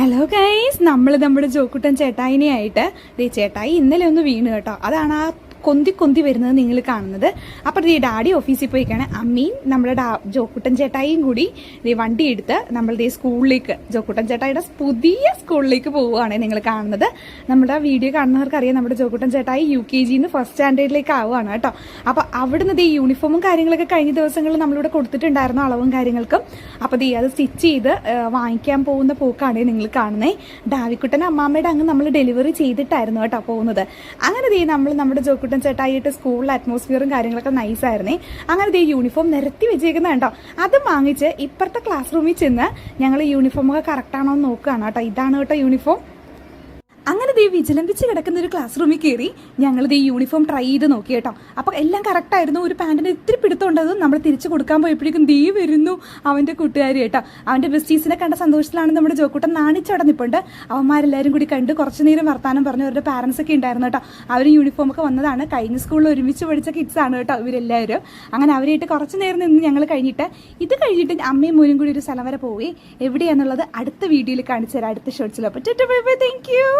Hello guys, നമ്മുടെ ജോക്കുട്ടൻ ചേട്ടായിനെയായിട്ട് ചേട്ടായി ഇന്നലെ ഒന്ന് വീണ് കേട്ടോ. അതാണ് ആ കൊന്തി വരുന്നത് നിങ്ങൾ കാണുന്നത്. അപ്പോൾ ഈ ഡാഡി ഓഫീസിൽ പോയിക്കാണ്. അമ്മയും നമ്മുടെ ജോക്കുട്ടൻ ചേട്ടായിയും കൂടി വണ്ടി എടുത്ത് നമ്മളുടെ ഈ സ്കൂളിലേക്ക്, ജോക്കുട്ടൻ ചേട്ടായിയുടെ പുതിയ സ്കൂളിലേക്ക് പോവുകയാണ് നിങ്ങൾ കാണുന്നത്. നമ്മുടെ വീഡിയോ കാണുന്നവർക്ക് അറിയാം, നമ്മുടെ ജോക്കുട്ടൻ ചേട്ടായി UKG ഫസ്റ്റ് സ്റ്റാൻഡേർഡിലേക്ക് ആവുകയാണ് കേട്ടോ. അപ്പോൾ അവിടുന്ന് ഈ യൂണിഫോമും കാര്യങ്ങളൊക്കെ കഴിഞ്ഞ ദിവസങ്ങളിൽ നമ്മളിവിടെ കൊടുത്തിട്ടുണ്ടായിരുന്നു, അളവും കാര്യങ്ങൾക്കും. അപ്പോൾ അത് സ്റ്റിച്ച് ചെയ്ത് വാങ്ങിക്കാൻ പോകുന്ന പോക്കാണ് നിങ്ങൾ കാണുന്നത്. ഡാവിക്കുട്ടൻ അമ്മാമ്മയുടെ അങ്ങ് നമ്മൾ ഡെലിവറി ചെയ്തിട്ടായിരുന്നു കേട്ടോ പോകുന്നത്. അങ്ങനെ നമ്മുടെ ജോക്കുട്ടൻ ചേട്ടായിട്ട് സ്കൂളിലെ അറ്റ്മോസ്ഫിയറും കാര്യങ്ങളൊക്കെ നൈസായിരുന്നേ. അങ്ങനെ യൂണിഫോം നിരത്തി വെച്ചേക്കുന്നത് കേട്ടോ. അത് വാങ്ങിച്ച് ഇപ്പുറത്തെ ക്ലാസ് റൂമിൽ ചെന്ന് ഞങ്ങൾ യൂണിഫോമൊക്കെ കറക്റ്റാണോ എന്ന് നോക്കുകയാണ് കേട്ടോ. ഇതാണ് കേട്ടോ യൂണിഫോം. അങ്ങനെ വിജിലമ്പിച്ച് കിടക്കുന്ന ഒരു ക്ലാസ് റൂമിൽ കയറി ഞങ്ങൾ യൂണിഫോം ട്രൈ ചെയ്ത് നോക്കി കേട്ടോ. അപ്പോൾ എല്ലാം കറക്റ്റായിരുന്നു. ഒരു പാൻറ്റിന് ഇത്തിരി പിടുത്തമുണ്ടത് നമ്മൾ തിരിച്ചു കൊടുക്കാൻ പോയപ്പോഴേക്കും വരുന്നു അവൻ്റെ കൂട്ടുകാരി കേട്ടോ. അവൻ്റെ ബെസ്റ്റീസിനെ കണ്ട സന്തോഷത്തിലാണ് നമ്മുടെ ജോക്കുട്ടൻ നാണിച്ചവിടെ നിൽപ്പുണ്ട്. അവന്മാരെല്ലാവരും കൂടി കണ്ട് കുറച്ച് നേരം വർത്താനം പറഞ്ഞു. അവരുടെ പാരൻസ് ഒക്കെ ഉണ്ടായിരുന്നു കേട്ടോ. അവർ യൂണിഫോമൊക്കെ വന്നതാണ്, കഴിഞ്ഞ സ്കൂളിൽ ഒരുമിച്ച് പഠിച്ച കിഡ്സാണ് കേട്ടോ ഇവരെല്ലാവരും. അങ്ങനെ അവരായിട്ട് കുറച്ച് നേരം നിന്ന് ഞങ്ങൾ കഴിഞ്ഞിട്ട് അമ്മയും മോനും കൂടി ഒരു സ്ഥലം വരെ പോയി. എവിടെയാണെന്നുള്ളത് അടുത്ത വീഡിയോയിൽ കാണിച്ചു തരാം, അടുത്ത ഷോർട്സിൽ. അപ്പോൾ താങ്ക് യു.